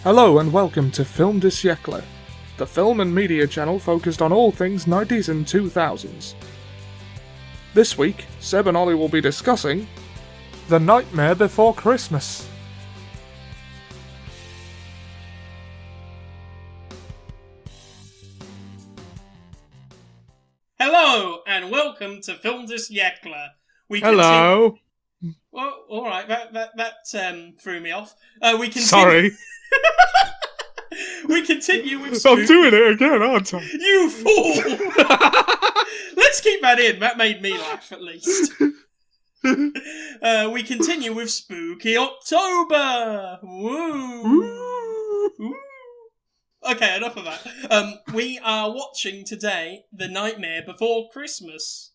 Hello and welcome to Film du Siècle, the film and media channel focused on all things 90s and 2000s. This week, Seb and Olly will be discussing The Nightmare Before Christmas. Hello and welcome to Film du Siècle. Hello. Well, all right, that threw me off. We continue. Sorry. We continue with. I'm doing it again, aren't I? You fool! Let's keep that in. That made me laugh at least. We continue with Spooky October. Woo! Ooh. Okay, enough of that. We are watching today The Nightmare Before Christmas.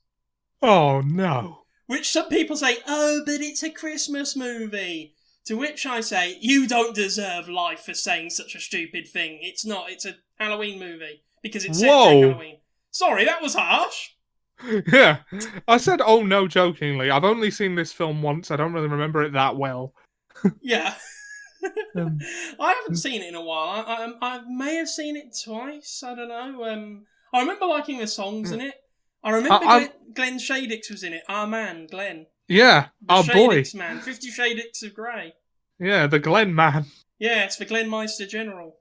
Oh no. Which some people say, oh, but it's a Christmas movie. To which I say, you don't deserve life for saying such a stupid thing. It's not. It's a Halloween movie. Because it's set during Halloween. Sorry, that was harsh. Yeah. I said, oh no, jokingly. I've only seen this film once. I don't really remember it that well. Yeah. I haven't seen it in a while. I may have seen it twice. I don't know. I remember liking the songs in it. I remember Glenn Shadix was in it. Our man, Glenn. Yeah, our boy. Shadix man. 50 Shadix of Grey. Yeah, the Glenn man. Yeah, it's the Glenn Meister General.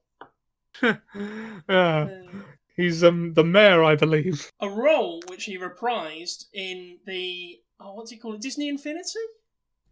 He's the mayor, I believe. A role which he reprised in the... Oh, what do you call it? Disney Infinity?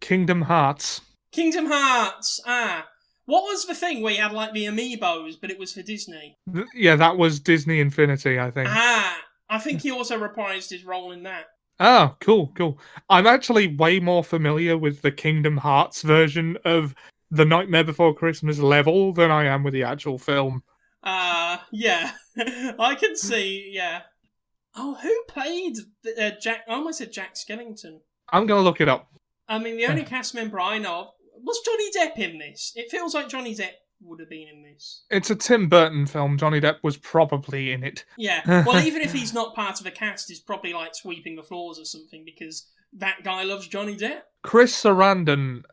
Kingdom Hearts. Kingdom Hearts! What was the thing where you had, like, the amiibos, but it was for Disney? Yeah, that was Disney Infinity, I think. I think he also reprised his role in that. Oh, cool. I'm actually way more familiar with the Kingdom Hearts version of The Nightmare Before Christmas level than I am with the actual film. Yeah. I can see, yeah. Oh, who played Jack... I almost said Jack Skellington. I'm going to look it up. I mean, the only cast member I know of... Was Johnny Depp in this? It feels like Johnny Depp would have been in this. It's a Tim Burton film. Johnny Depp was probably in it. Yeah. Well, even if he's not part of the cast, he's probably, like, sweeping the floors or something, because that guy loves Johnny Depp. Chris Sarandon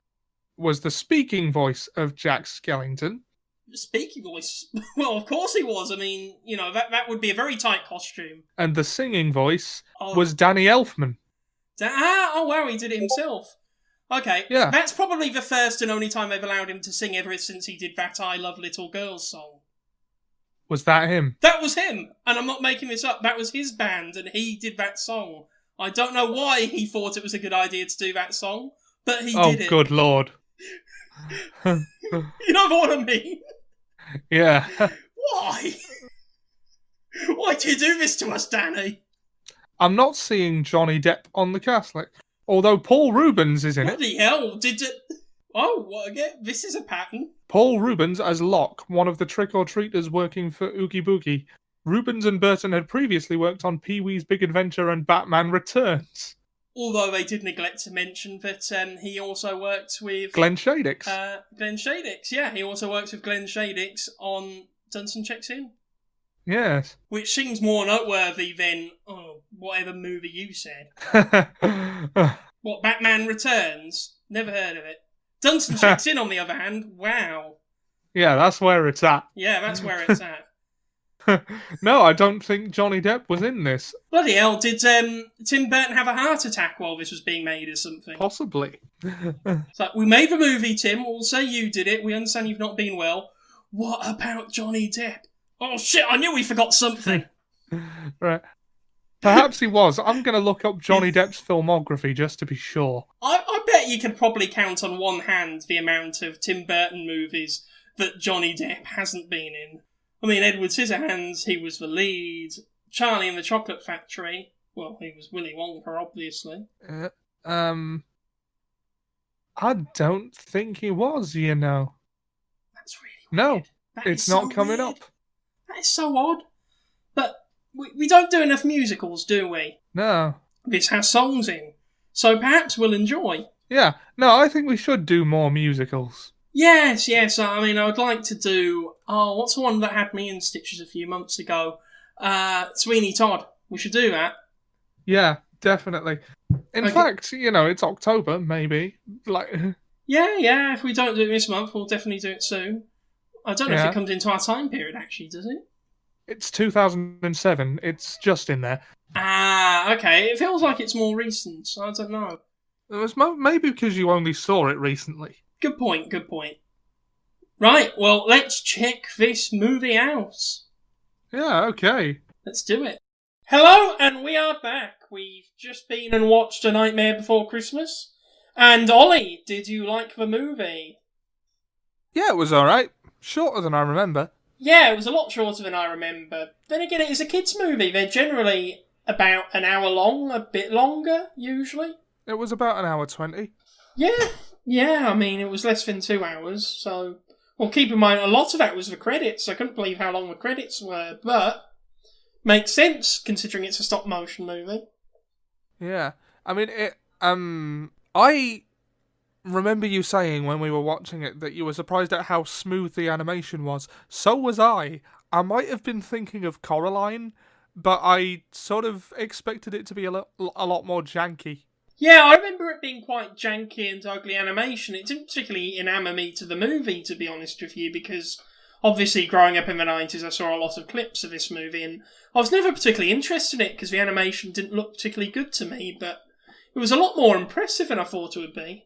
was the speaking voice of Jack Skellington. Speaking voice? Well, of course he was. I mean, you know, that would be a very tight costume. And the singing voice was Danny Elfman. Oh, wow, he did it himself. Okay, yeah. That's probably the first and only time they've allowed him to sing ever since he did that I Love Little Girls song. Was that him? That was him, and I'm not making this up. That was his band, and he did that song. I don't know why he thought it was a good idea to do that song, but he did it. Oh, good lord. You know what I mean? Yeah. Why? Why do you do this to us, Danny? I'm not seeing Johnny Depp on the cast, although Paul Rubens is in it. Bloody hell, did it... Oh, what again? This is a pattern. Paul Rubens as Locke, one of the trick-or-treaters working for Oogie Boogie. Rubens and Burton had previously worked on Pee-wee's Big Adventure and Batman Returns. Although they did neglect to mention that he also worked with... Glenn Shadix. Glenn Shadix, yeah. He also works with Glenn Shadix on Dunson Checks In. Yes. Which seems more noteworthy than, whatever movie you said. What, Batman Returns? Never heard of it. Dunson Checks In, on the other hand, wow. Yeah, that's where it's at. Yeah, that's where it's at. No, I don't think Johnny Depp was in this. Bloody hell, did Tim Burton have a heart attack while this was being made or something? Possibly. So, we made the movie, Tim. We'll say you did it. We understand you've not been well. What about Johnny Depp? Oh shit, I knew we forgot something. Right. Perhaps he was. I'm going to look up Johnny Depp's filmography just to be sure. I bet you could probably count on one hand the amount of Tim Burton movies that Johnny Depp hasn't been in. I mean, Edward Scissorhands, he was the lead. Charlie and the Chocolate Factory, well, he was Willy Wonka, obviously. I don't think he was, you know. That's really weird. No, it's not coming up. That is so odd. But we don't do enough musicals, do we? No. This has songs in, so perhaps we'll enjoy. Yeah, no, I think we should do more musicals. Yes, I mean, I would like to do... Oh, what's the one that had me in stitches a few months ago? Sweeney Todd. We should do that. Yeah, definitely. In fact, you know, it's October, maybe. Yeah, if we don't do it this month, we'll definitely do it soon. I don't know if it comes into our time period, actually, does it? It's 2007. It's just in there. Ah, okay. It feels like it's more recent. I don't know. It was maybe because you only saw it recently. Good point. Right, well, let's check this movie out. Yeah, okay. Let's do it. Hello, and we are back. We've just been and watched A Nightmare Before Christmas. And Ollie, did you like the movie? Yeah, it was alright. Shorter than I remember. Yeah, it was a lot shorter than I remember. Then again, it is a kids' movie. They're generally about an hour long, a bit longer, usually. It was about an hour 20. Yeah, I mean, it was less than 2 hours, so... Well, keep in mind, a lot of that was the credits. I couldn't believe how long the credits were, but... Makes sense, considering it's a stop-motion movie. Yeah. I mean, I remember you saying when we were watching it that you were surprised at how smooth the animation was. So was I. I might have been thinking of Coraline, but I sort of expected it to be a lot more janky. Yeah, I remember it being quite janky and ugly animation. It didn't particularly enamour me to the movie, to be honest with you, because obviously growing up in the 90s I saw a lot of clips of this movie, and I was never particularly interested in it because the animation didn't look particularly good to me, but it was a lot more impressive than I thought it would be.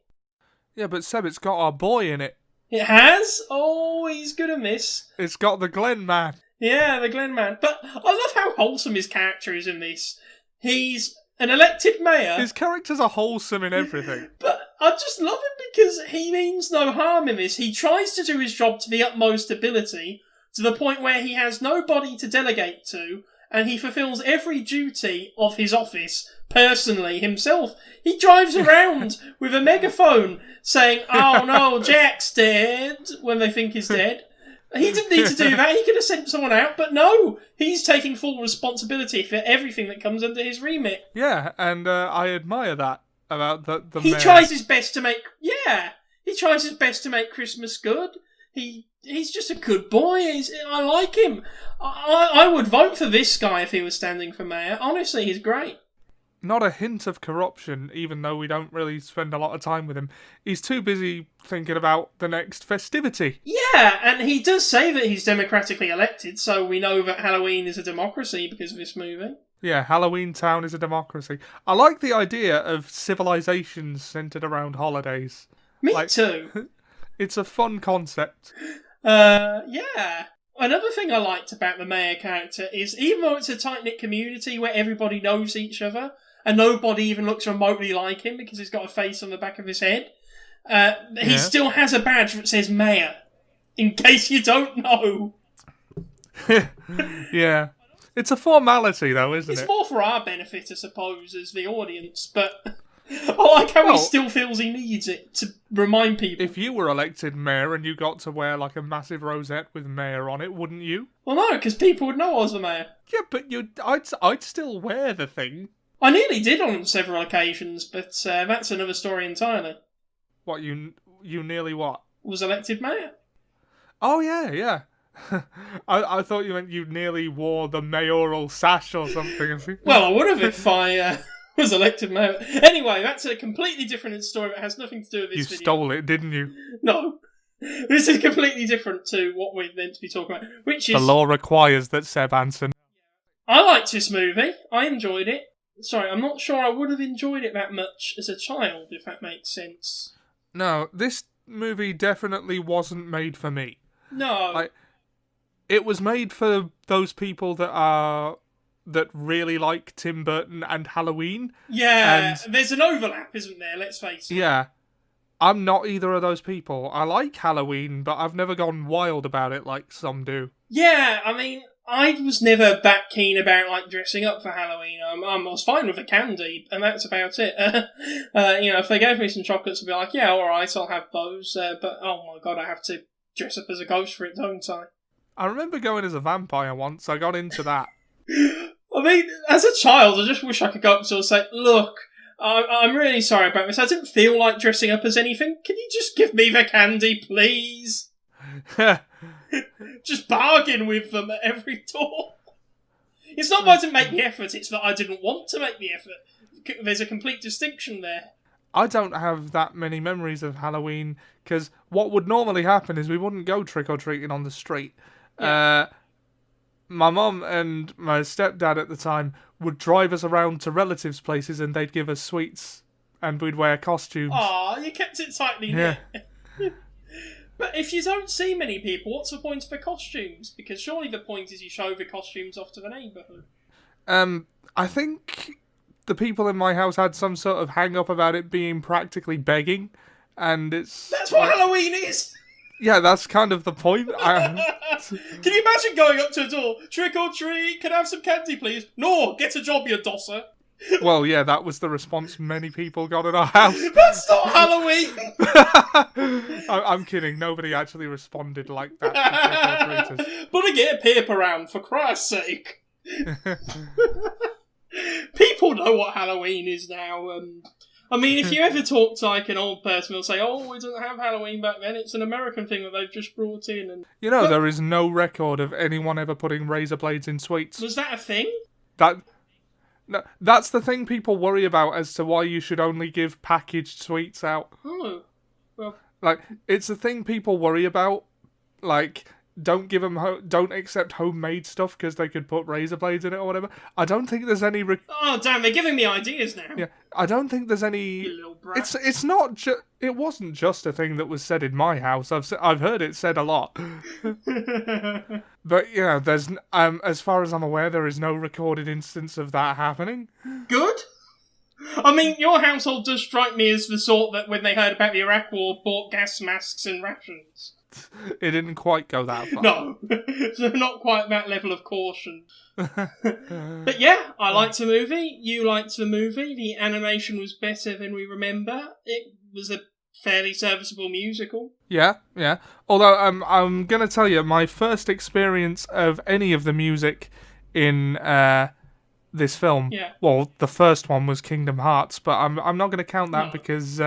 Yeah, but Seb, it's got our boy in it. It has? Oh, he's good at this. It's got the Glen man. Yeah, the Glen man. But I love how wholesome his character is in this. He's an elected mayor. His characters are wholesome in everything. But I just love him because he means no harm in this. He tries to do his job to the utmost ability, to the point where he has nobody to delegate to, and he fulfills every duty of his office personally himself. He drives around with a megaphone saying, "Oh no, Jack's dead," when they think he's dead. He didn't need to do that. He could have sent someone out, but no. He's taking full responsibility for everything that comes under his remit. Yeah, and I admire that about the He mayor. tries his best to make... Yeah, he tries his best to make Christmas good. He's just a good boy. I like him. I would vote for this guy if he was standing for mayor. Honestly, he's great. Not a hint of corruption, even though we don't really spend a lot of time with him. He's too busy thinking about the next festivity. Yeah, and he does say that he's democratically elected, so we know that Halloween is a democracy because of this movie. Yeah, Halloween Town is a democracy. I like the idea of civilizations centered around holidays. Me too. It's a fun concept. Yeah. Another thing I liked about the mayor character is, even though it's a tight-knit community where everybody knows each other, and nobody even looks remotely like him because he's got a face on the back of his head, he still has a badge that says mayor, in case you don't know. Yeah. It's a formality, though, isn't it? It's more for our benefit, I suppose, as the audience, but I like how he still feels he needs it to remind people. If you were elected mayor and you got to wear like a massive rosette with mayor on it, wouldn't you? Well, no, because people would know I was the mayor. Yeah, but I'd still wear the thing. I nearly did on several occasions, but that's another story entirely. What, you nearly what? Was elected mayor. Oh, yeah. I thought you meant you nearly wore the mayoral sash or something. Well, I would have if I was elected mayor. Anyway, that's a completely different story that has nothing to do with this video. You stole it, didn't you? No. This is completely different to what we're meant to be talking about, which is... The law requires that Seb answer. I liked this movie. I enjoyed it. Sorry, I'm not sure I would have enjoyed it that much as a child, if that makes sense. No, this movie definitely wasn't made for me. No. It was made for those people that really like Tim Burton and Halloween. Yeah, and there's an overlap, isn't there? Let's face it. Yeah. I'm not either of those people. I like Halloween, but I've never gone wild about it like some do. Yeah, I mean, I was never that keen about dressing up for Halloween. I was fine with the candy, and that's about it. If they gave me some chocolates, I'd be like, yeah, alright, I'll have those. But oh my god, I have to dress up as a ghost for it, don't I? I remember going as a vampire once. I got into that. I mean, as a child, I just wish I could go up to and say, look, I'm really sorry about this. I didn't feel like dressing up as anything. Can you just give me the candy, please? Just bargain with them at every door. It's not that I didn't make the effort, it's that I didn't want to make the effort. There's a complete distinction there. I don't have that many memories of Halloween, because what would normally happen is we wouldn't go trick-or-treating on the street. Yeah. My mum and my stepdad at the time would drive us around to relatives' places and they'd give us sweets and we'd wear costumes. Aw, you kept it tightly knit. But if you don't see many people, what's the point of the costumes? Because surely the point is you show the costumes off to the neighbourhood. I think the people in my house had some sort of hang-up about it being practically begging, and it's... That's what Halloween is! Yeah, that's kind of the point. Can you imagine going up to a door, trick or treat, can I have some candy please? No, get a job, you dosser. Well, yeah, that was the response many people got at our house. That's not Halloween! I'm kidding, nobody actually responded like that to trick-or-treaters. But I get a paper round, for Christ's sake. People know what Halloween is now. I mean, if you ever talk to like an old person, they'll say, "Oh, we didn't have Halloween back then. It's an American thing that they've just brought in." And there is no record of anyone ever putting razor blades in sweets. Was that a thing? That's the thing people worry about as to why you should only give packaged sweets out. Oh, well, like it's a thing people worry about. Like, don't accept homemade stuff because they could put razor blades in it or whatever. I don't think there's any. Oh damn! They're giving me ideas now. Yeah, I don't think there's any. You little brat. It's not. It wasn't just a thing that was said in my house. I've heard it said a lot. But there's as far as I'm aware, there is no recorded instance of that happening. Good. I mean, your household does strike me as the sort that, when they heard about the Iraq War, bought gas masks and rations. It didn't quite go that far. No, so not quite that level of caution. But yeah, I liked the movie. You liked the movie. The animation was better than we remember. It was a fairly serviceable musical. Yeah. Although I'm gonna tell you, my first experience of any of the music in this film. Yeah. Well, the first one was Kingdom Hearts, but I'm not gonna count that because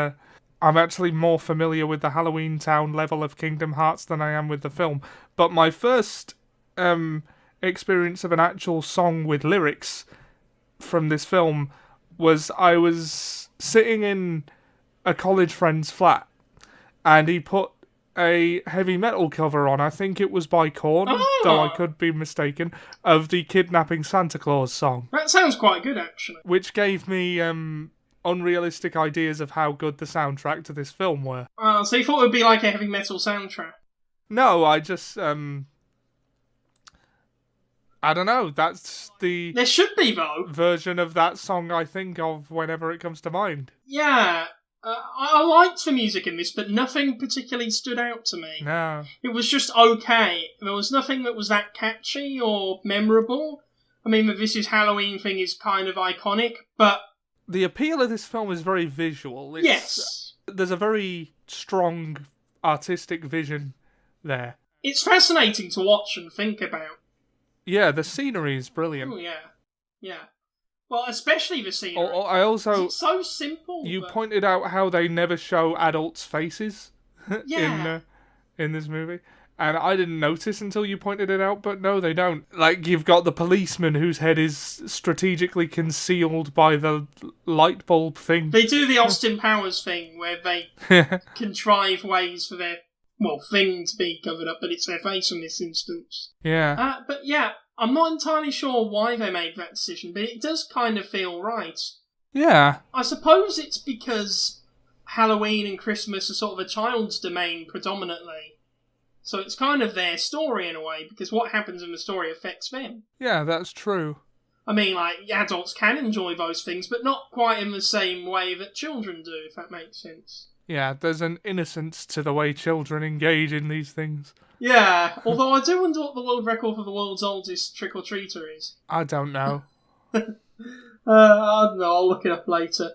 I'm actually more familiar with the Halloween Town level of Kingdom Hearts than I am with the film. But my first experience of an actual song with lyrics from this film was I was sitting in a college friend's flat and he put a heavy metal cover on. I think it was by Korn, though I could be mistaken, of the Kidnapping Santa Claus song. That sounds quite good, actually. Which gave me unrealistic ideas of how good the soundtrack to this film were. So you thought it would be like a heavy metal soundtrack? No, I just, I don't know, that's the... There should be, though. ...version of that song I think of whenever it comes to mind. Yeah, I liked the music in this, but nothing particularly stood out to me. No. It was just okay. There was nothing that was that catchy or memorable. I mean, the This Is Halloween thing is kind of iconic, but... The appeal of this film is very visual. Yes. There's a very strong artistic vision there. It's fascinating to watch and think about. Yeah, the scenery is brilliant. Oh, yeah. Well, especially the scenery. I also... It's so simple. You pointed out how they never show adults' faces Yeah. in this movie. And I didn't notice until you pointed it out, but no, they don't. Like, you've got the policeman whose head is strategically concealed by the light bulb thing. They do the Austin Powers thing, where they contrive ways for their, thing to be covered up, but it's their face in this instance. Yeah. But yeah, I'm not entirely sure why they made that decision, but it does kind of feel right. Yeah. I suppose it's because Halloween and Christmas are sort of a child's domain predominantly. So it's kind of their story in a way, because what happens in the story affects them. Yeah, that's true. I mean, adults can enjoy those things, but not quite in the same way that children do, if that makes sense. Yeah, there's an innocence to the way children engage in these things. Yeah, although I do wonder what the world record for the world's oldest trick-or-treater is. I don't know. I don't know, I'll look it up later.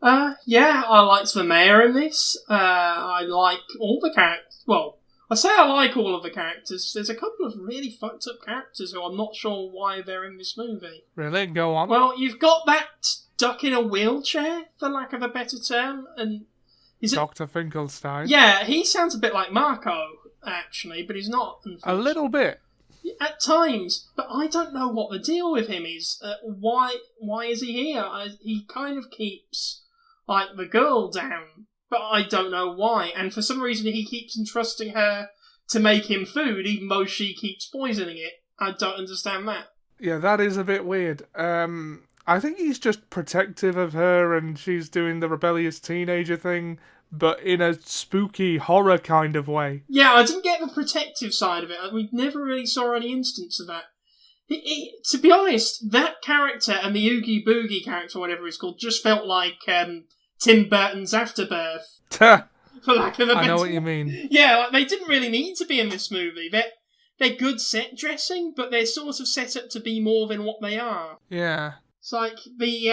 Yeah, I liked the mayor in this. I like all the characters. Well, I say I like all of the characters. There's a couple of really fucked up characters who I'm not sure why they're in this movie. Really? Go on. Well, you've got that duck in a wheelchair, for lack of a better term, and... Dr. Finkelstein? Yeah, he sounds a bit like Marco, actually, but he's not. A little bit. At times, but I don't know what the deal with him is. Why is he here? He kind of keeps like the girl down, but I don't know why. And for some reason, he keeps entrusting her to make him food, even though she keeps poisoning it. I don't understand that. Yeah, that is a bit weird. I think he's just protective of her, and she's doing the rebellious teenager thing, but in a spooky horror kind of way. Yeah, I didn't get the protective side of it. We never really saw any instance of that. To be honest, that character and the Oogie Boogie character, whatever it's called, just felt like Tim Burton's Afterbirth. For lack of a better... I know what you mean. Yeah, like, they didn't really need to be in this movie. They're good set dressing, but they're sort of set up to be more than what they are. Yeah. It's like the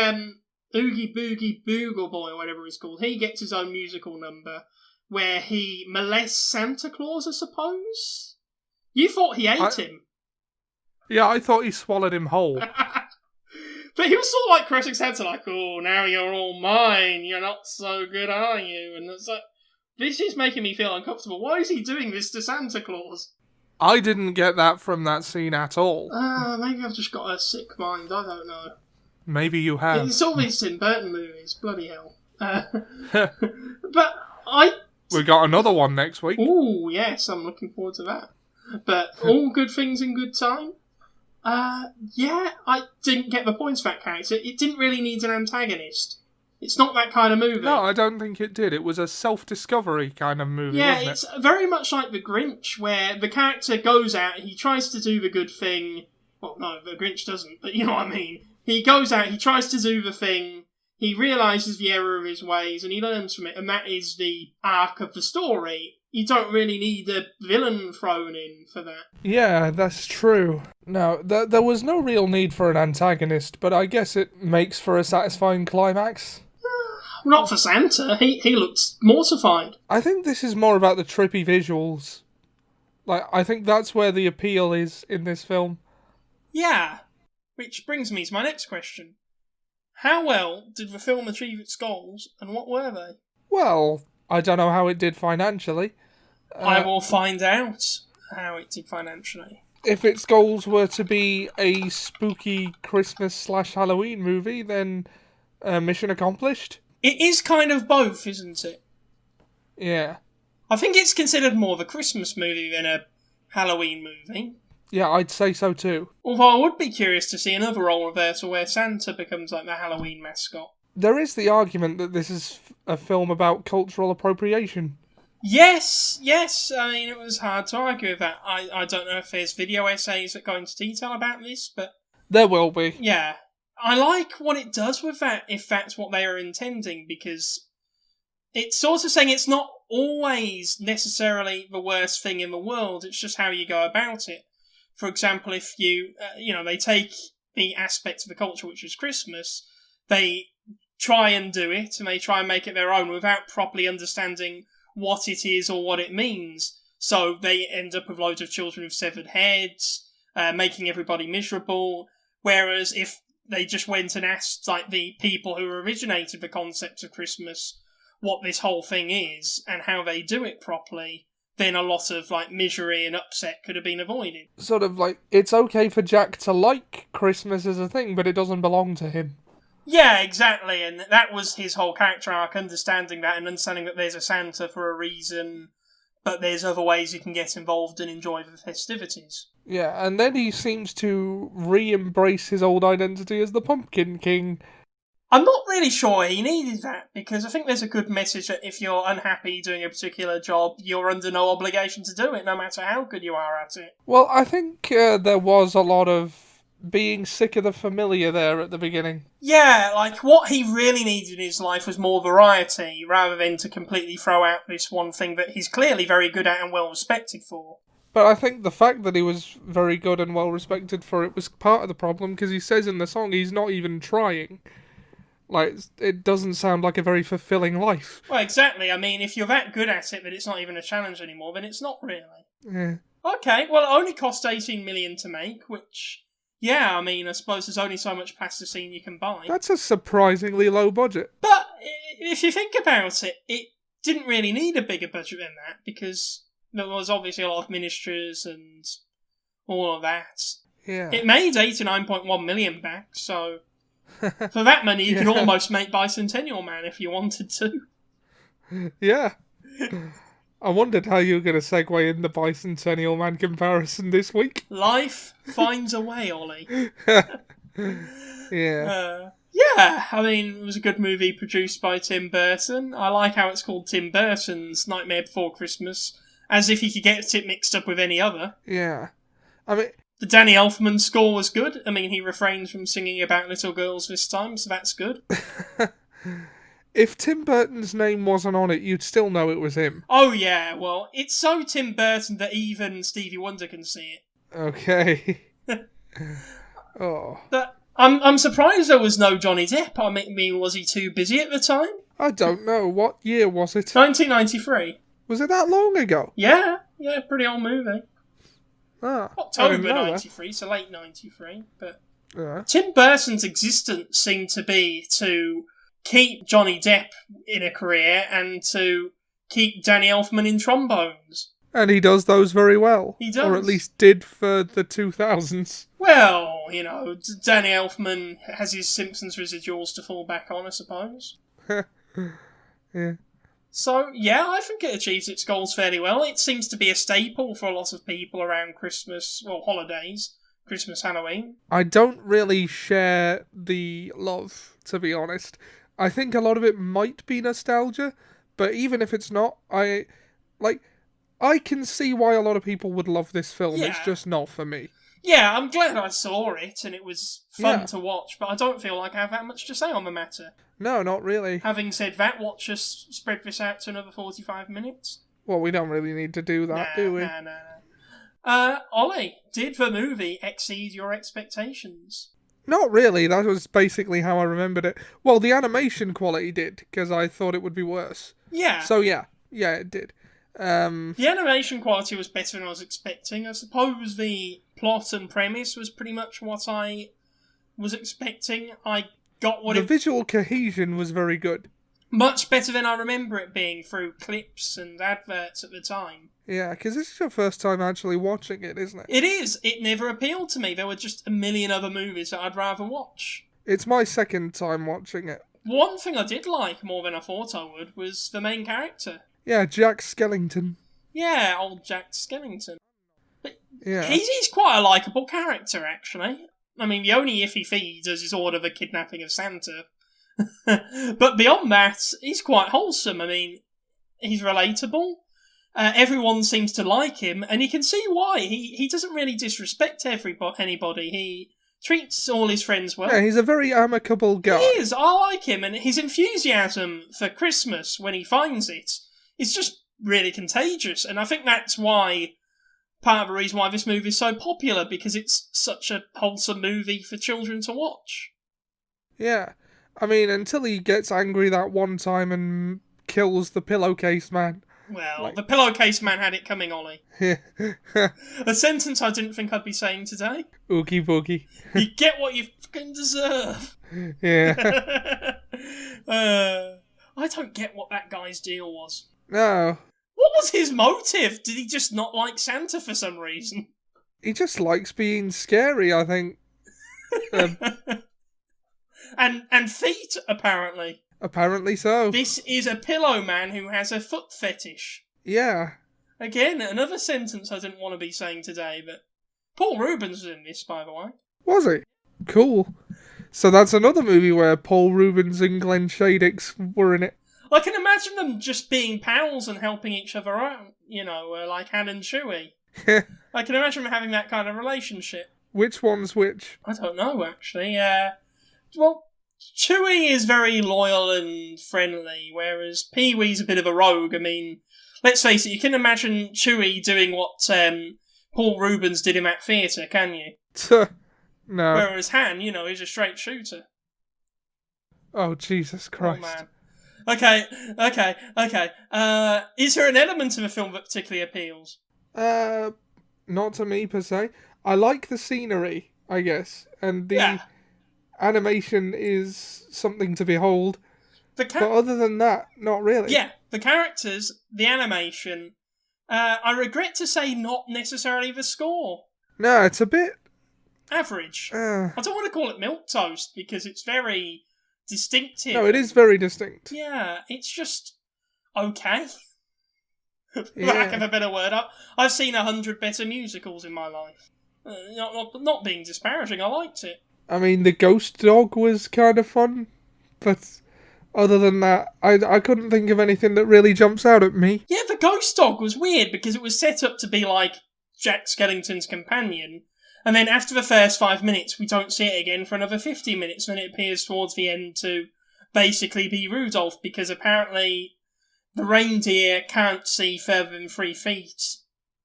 Oogie Boogie Boogle Boy, or whatever he's called. He gets his own musical number where he molests Santa Claus, I suppose? You thought he ate him. Yeah, I thought he swallowed him whole. But he was sort of like caressing Santa, like, oh, now you're all mine, you're not so good, are you? And it's like, this is making me feel uncomfortable. Why is he doing this to Santa Claus? I didn't get that from that scene at all. Maybe I've just got a sick mind, I don't know. Maybe you have. It's all these Tim Burton movies, bloody hell. But We got another one next week. Ooh, yes, I'm looking forward to that. But all good things in good time. Yeah, I didn't get the points for that character. It didn't really need an antagonist. It's not that kind of movie. No, I don't think it did. It was a self-discovery kind of movie, wasn't it? It's very much like The Grinch, where the character goes out, he tries to do the good thing. Well, no, The Grinch doesn't, but you know what I mean. He goes out, he tries to do the thing, he realises the error of his ways, and he learns from it, and that is the arc of the story. You don't really need a villain thrown in for that. Yeah, that's true. No, there was no real need for an antagonist, but I guess it makes for a satisfying climax. Not for Santa. He looks mortified. I think this is more about the trippy visuals. Like, I think that's where the appeal is in this film. Yeah. Which brings me to my next question. How well did the film achieve its goals, and what were they? Well, I don't know how it did financially. I will find out how it did financially. If its goals were to be a spooky Christmas/Halloween movie, then mission accomplished. It is kind of both, isn't it? Yeah. I think it's considered more of a Christmas movie than a Halloween movie. Yeah, I'd say so too. Although I would be curious to see another role reversal where Santa becomes like the Halloween mascot. There is the argument that this is a film about cultural appropriation. Yes. I mean, it was hard to argue with that. I don't know if there's video essays that go into detail about this, but... There will be. Yeah. I like what it does with that, if that's what they are intending, because it's sort of saying it's not always necessarily the worst thing in the world, it's just how you go about it. For example, if you, they take the aspect of the culture, which is Christmas, they try and do it, and they try and make it their own without properly understanding what it is or what it means. So they end up with loads of children with severed heads, making everybody miserable, whereas if they just went and asked like the people who originated the concept of Christmas what this whole thing is and how they do it properly, then a lot of like misery and upset could have been avoided. Sort of like, it's okay for Jack to like Christmas as a thing, but it doesn't belong to him. Yeah, exactly, and that was his whole character arc, understanding that and understanding that there's a Santa for a reason, but there's other ways you can get involved and enjoy the festivities. Yeah, and then he seems to re-embrace his old identity as the Pumpkin King. I'm not really sure he needed that, because I think there's a good message that if you're unhappy doing a particular job, you're under no obligation to do it, no matter how good you are at it. Well, I think there was a lot of being sick of the familiar there at the beginning. Yeah, like, what he really needed in his life was more variety, rather than to completely throw out this one thing that he's clearly very good at and well respected for. But I think the fact that he was very good and well respected for it was part of the problem, because he says in the song he's not even trying. Like, it doesn't sound like a very fulfilling life. Well, exactly. I mean, if you're that good at it that it's not even a challenge anymore, then it's not really. Yeah. Okay, well, it only cost $18 million to make, which, yeah, I mean, I suppose there's only so much plasticine you can buy. That's a surprisingly low budget. But if you think about it, it didn't really need a bigger budget than that, because there was obviously a lot of ministers and all of that. Yeah. It made $89.1 million back, so For that money, you could almost make Bicentennial Man if you wanted to. Yeah. I wondered how you were going to segue in the Bicentennial Man comparison this week. Life finds a way, Ollie. Yeah. Yeah, I mean, it was a good movie produced by Tim Burton. I like how it's called Tim Burton's Nightmare Before Christmas, as if he could get it mixed up with any other. Yeah. I mean... The Danny Elfman score was good. I mean, he refrains from singing about little girls this time, so that's good. If Tim Burton's name wasn't on it, you'd still know it was him. Oh, yeah, well, it's so Tim Burton that even Stevie Wonder can see it. Okay. Oh. But I'm surprised there was no Johnny Depp. I mean, was he too busy at the time? I don't know. What year was it? 1993. Was it that long ago? Yeah, pretty old movie. October 93, so late 93. But Tim Burton's existence seemed to be to keep Johnny Depp in a career and to keep Danny Elfman in trombones. And he does those very well. He does. Or at least did for the 2000s. Well, you know, Danny Elfman has his Simpsons residuals to fall back on, I suppose. Yeah. So, yeah, I think it achieves its goals fairly well. It seems to be a staple for a lot of people around Christmas, well, holidays, Christmas, Halloween. I don't really share the love, to be honest. I think a lot of it might be nostalgia, but even if it's not, I can see why a lot of people would love this film. Yeah. It's just not for me. Yeah, I'm glad I saw it, and it was fun to watch, but I don't feel like I have that much to say on the matter. No, not really. Having said that, watch us spread this out to another 45 minutes. Well, we don't really need to do that, do we? No. Ollie, did the movie exceed your expectations? Not really. That was basically how I remembered it. Well, the animation quality did, because I thought it would be worse. Yeah. So, yeah, it did. The animation quality was better than I was expecting. I suppose the plot and premise was pretty much what I was expecting. I got what the visual cohesion was very good. Much better than I remember it being through clips and adverts at the time. Yeah, because this is your first time actually watching it, isn't it? It is. It never appealed to me. There were just a million other movies that I'd rather watch. It's my second time watching it. One thing I did like more than I thought I would was the main character. Yeah, Jack Skellington. Yeah, old Jack Skellington. But yeah. He's quite a likeable character, actually. I mean, the only iffy thing he does is order the kidnapping of Santa. But beyond that, he's quite wholesome. I mean, he's relatable. Everyone seems to like him, and you can see why. He doesn't really disrespect anybody. He treats all his friends well. Yeah, he's a very amicable guy. He is. I like him, and his enthusiasm for Christmas when he finds it is just really contagious. And I think that's why part of the reason why this movie is so popular, because it's such a wholesome movie for children to watch. Yeah. I mean, until he gets angry that one time and kills the pillowcase man. Well, the pillowcase man had it coming, Ollie. A sentence I didn't think I'd be saying today. Oogie boogie. You get what you fucking deserve. Yeah. I don't get what that guy's deal was. No. What was his motive? Did he just not like Santa for some reason? He just likes being scary, I think. And feet, apparently. Apparently so. This is a pillow man who has a foot fetish. Yeah. Again, another sentence I didn't want to be saying today, but Paul Rubens was in this, by the way. Was he? Cool. So that's another movie where Paul Rubens and Glenn Shadix were in it. I can imagine them just being pals and helping each other out, you know, like Han and Chewie. I can imagine them having that kind of relationship. Which one's which? I don't know, actually. Well, Chewie is very loyal and friendly, whereas Pee-wee's a bit of a rogue. I mean, let's face it, you can imagine Chewie doing what Paul Rubens did in that theatre, can you? No. Whereas Han, you know, is a straight shooter. Oh, Jesus Christ. Oh, man. Okay. Is there an element of a film that particularly appeals? Not to me, per se. I like the scenery, I guess, and the animation is something to behold. But other than that, not really. Yeah, the characters, the animation, I regret to say not necessarily the score. No, it's a bit Average. I don't want to call it milquetoast because it's very distinctive. No, it is very distinct. Yeah, it's just okay. For lack of a better word. I've seen 100 better musicals in my life. Not being disparaging, I liked it. I mean, the ghost dog was kind of fun, but other than that, I couldn't think of anything that really jumps out at me. Yeah, the ghost dog was weird because it was set up to be like Jack Skellington's companion, and then after the first 5 minutes, we don't see it again for another 50 minutes, and it appears towards the end to basically be Rudolph, because apparently the reindeer can't see further than 3 feet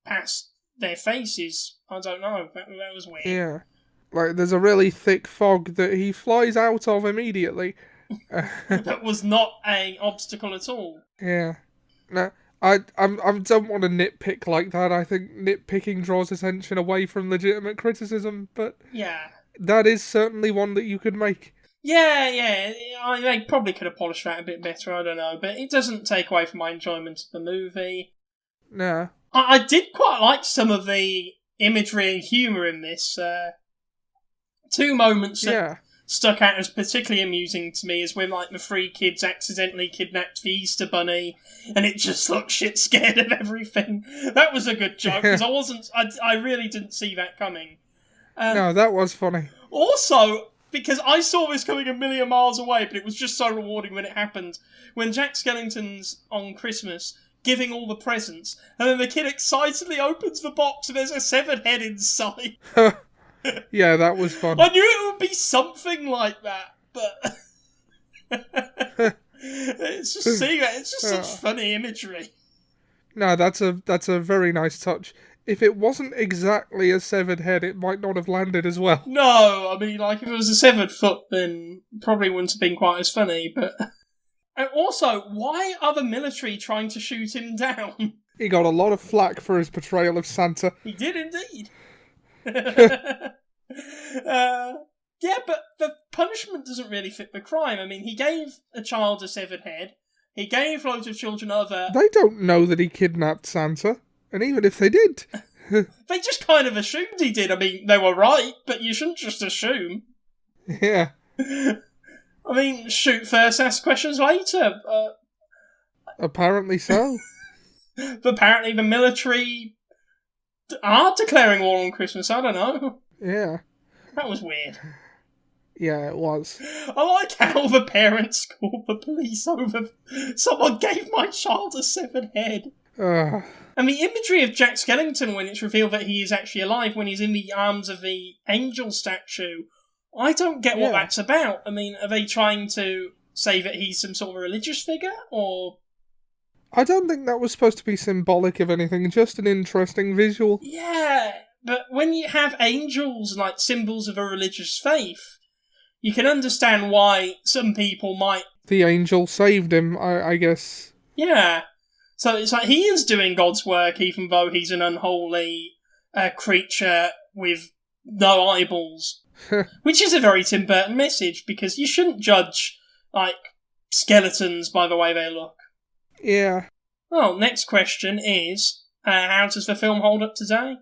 past their faces. I don't know, that was weird. Yeah. Like, there's a really thick fog that he flies out of immediately. That was not an obstacle at all. Yeah. No, I don't want to nitpick like that. I think nitpicking draws attention away from legitimate criticism, but yeah, that is certainly one that you could make. Yeah, I probably could have polished that a bit better, I don't know, but it doesn't take away from my enjoyment of the movie. No. I did quite like some of the imagery and humour in this. 2 moments that stuck out as particularly amusing to me is when, like, the 3 kids accidentally kidnapped the Easter Bunny, and it just looked shit scared of everything. That was a good joke, because I really didn't see that coming. No, that was funny. Also, because I saw this coming a million miles away, but it was just so rewarding when it happened, when Jack Skellington's on Christmas giving all the presents, and then the kid excitedly opens the box and there's a severed head inside. Yeah, that was fun. I knew it would be something like that, but it's just seeing that. It's just such funny imagery. No, that's a very nice touch. If it wasn't exactly a severed head, it might not have landed as well. No, I mean, like, if it was a severed foot, then probably wouldn't have been quite as funny, but... And also, why are the military trying to shoot him down? He got a lot of flack for his portrayal of Santa. He did indeed. Yeah, but the punishment doesn't really fit the crime. I mean, he gave a child a severed head. He gave loads of children other... They don't know that he kidnapped Santa. And even if they did... They just kind of assumed he did. I mean, they were right, but you shouldn't just assume. Yeah. I mean, shoot first, ask questions later. Apparently so. But apparently the military are declaring war on Christmas. I don't know. Yeah. That was weird. Yeah, it was. I like how the parents called the police over... Someone gave my child a severed head. And the imagery of Jack Skellington when it's revealed that he is actually alive, when he's in the arms of the angel statue, I don't get what that's about. I mean, are they trying to say that he's some sort of religious figure, or... I don't think that was supposed to be symbolic of anything, just an interesting visual. Yeah, but when you have angels like symbols of a religious faith, you can understand why some people might... The angel saved him, I guess. Yeah. So it's like he is doing God's work, even though he's an unholy creature with no eyeballs. Which is a very Tim Burton message, because you shouldn't judge, like, skeletons by the way they look. Yeah. Well, next question is, how does the film hold up today?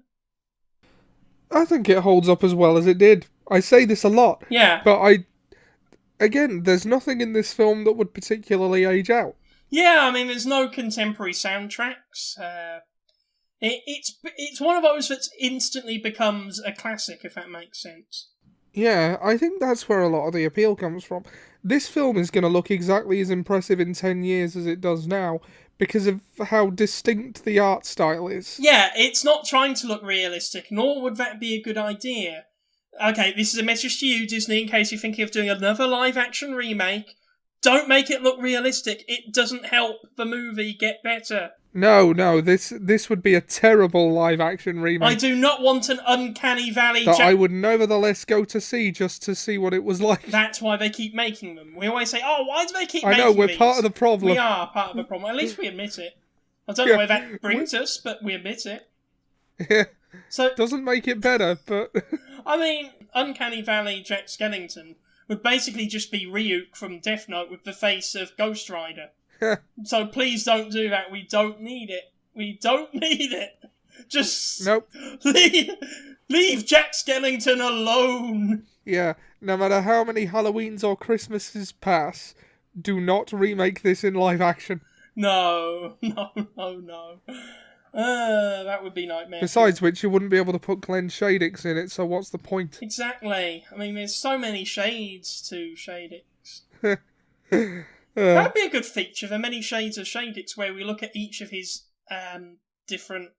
I think it holds up as well as it did. I say this a lot. Yeah. But again, there's nothing in this film that would particularly age out. Yeah, I mean, there's no contemporary soundtracks. It's one of those that instantly becomes a classic, if that makes sense. Yeah, I think that's where a lot of the appeal comes from. This film is going to look exactly as impressive in 10 years as it does now, because of how distinct the art style is. Yeah, it's not trying to look realistic, nor would that be a good idea. Okay, this is a message to you, Disney, in case you're thinking of doing another live-action remake. Don't make it look realistic. It doesn't help the movie get better. No, this would be a terrible live-action remake. I do not want an Uncanny Valley... That I would nevertheless go to see just to see what it was like. That's why they keep making them. We always say, oh, why do they keep making these? I know, we're these? part of the problem. We are part of the problem. At least we admit it. I don't know where that brings us, but we admit it. Yeah. So doesn't make it better, but... I mean, Uncanny Valley Jack Skellington would basically just be Ryuk from Death Note with the face of Ghost Rider. So please don't do that. We don't need it. We don't need it. Just nope. Leave Jack Skellington alone! Yeah, no matter how many Halloweens or Christmases pass, do not remake this in live action. No. That would be nightmare. Besides which, you wouldn't be able to put Glenn Shadix in it, so what's the point? Exactly. I mean, there's so many shades to Shadix. That'd be a good feature, the many shades of Shadix, where we look at each of his different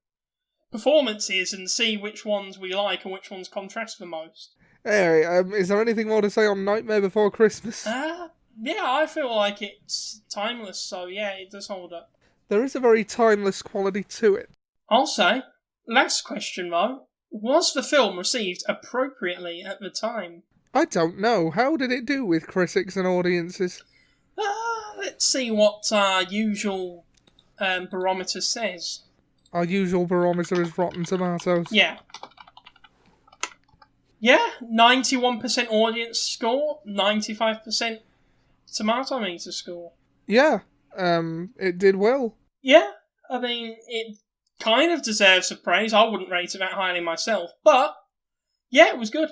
performances and see which ones we like and which ones contrast the most. Anyway, is there anything more to say on Nightmare Before Christmas? Yeah, I feel like it's timeless, so yeah, it does hold up. There is a very timeless quality to it. I'll say, last question though, was the film received appropriately at the time? I don't know. How did it do with critics and audiences? Let's see what our usual barometer says. Our usual barometer is Rotten Tomatoes. Yeah. Yeah, 91% audience score, 95% tomato meter score. Yeah, it did well. Yeah, I mean, it kind of deserves some praise. I wouldn't rate it that highly myself, but yeah, it was good.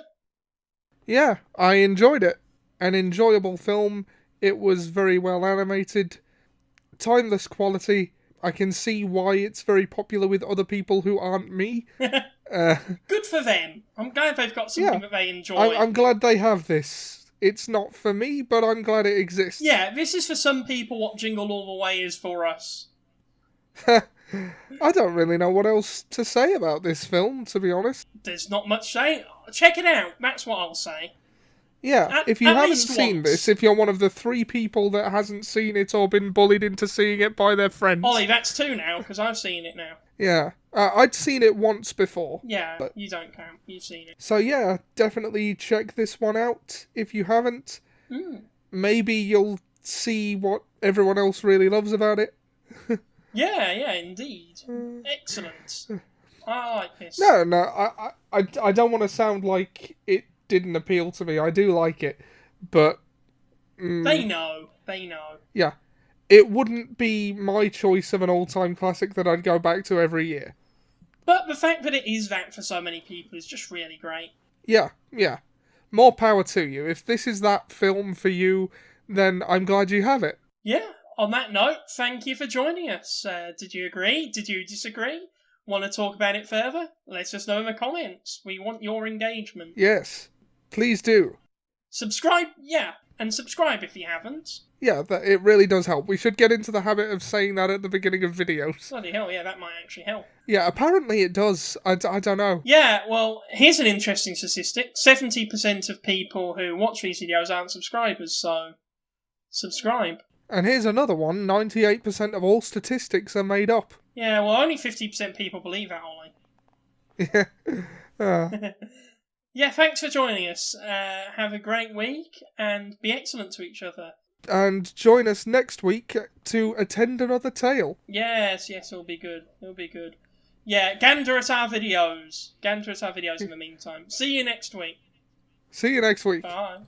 Yeah, I enjoyed it. An enjoyable film. It was very well animated. Timeless quality. I can see why it's very popular with other people who aren't me. Good for them. I'm glad they've got something that they enjoy. I'm glad they have this. It's not for me, but I'm glad it exists. Yeah, this is for some people what Jingle All the Way is for us. I don't really know what else to say about this film, to be honest. There's not much saying. Check it out. That's what I'll say. Yeah, if you haven't seen this, if you're one of the 3 people that hasn't seen it or been bullied into seeing it by their friends... Ollie, that's 2 now, because I've seen it now. Yeah, I'd seen it once before. Yeah, but... you don't count. You've seen it. So yeah, definitely check this one out if you haven't. Maybe you'll see what everyone else really loves about it. Yeah, indeed. Excellent. I like this. No, I don't want to sound like it didn't appeal to me. I do like it, but... They know. Yeah. It wouldn't be my choice of an all-time classic that I'd go back to every year. But the fact that it is that for so many people is just really great. Yeah. More power to you. If this is that film for you, then I'm glad you have it. Yeah. On that note, thank you for joining us. Did you agree? Did you disagree? Want to talk about it further? Let us know in the comments. We want your engagement. Yes. Please do. Subscribe, and subscribe if you haven't. Yeah, it really does help. We should get into the habit of saying that at the beginning of videos. Bloody hell, yeah, that might actually help. Yeah, apparently it does. I don't know. Yeah, well, here's an interesting statistic. 70% of people who watch these videos aren't subscribers, so subscribe. And here's another one. 98% of all statistics are made up. Yeah, well, only 50% people believe that, Ollie. Yeah. Yeah, thanks for joining us. Have a great week, and be excellent to each other. And join us next week to attend another tale. Yes, it'll be good. Yeah, gander at our videos. In the meantime. See you next week. See you next week. Bye.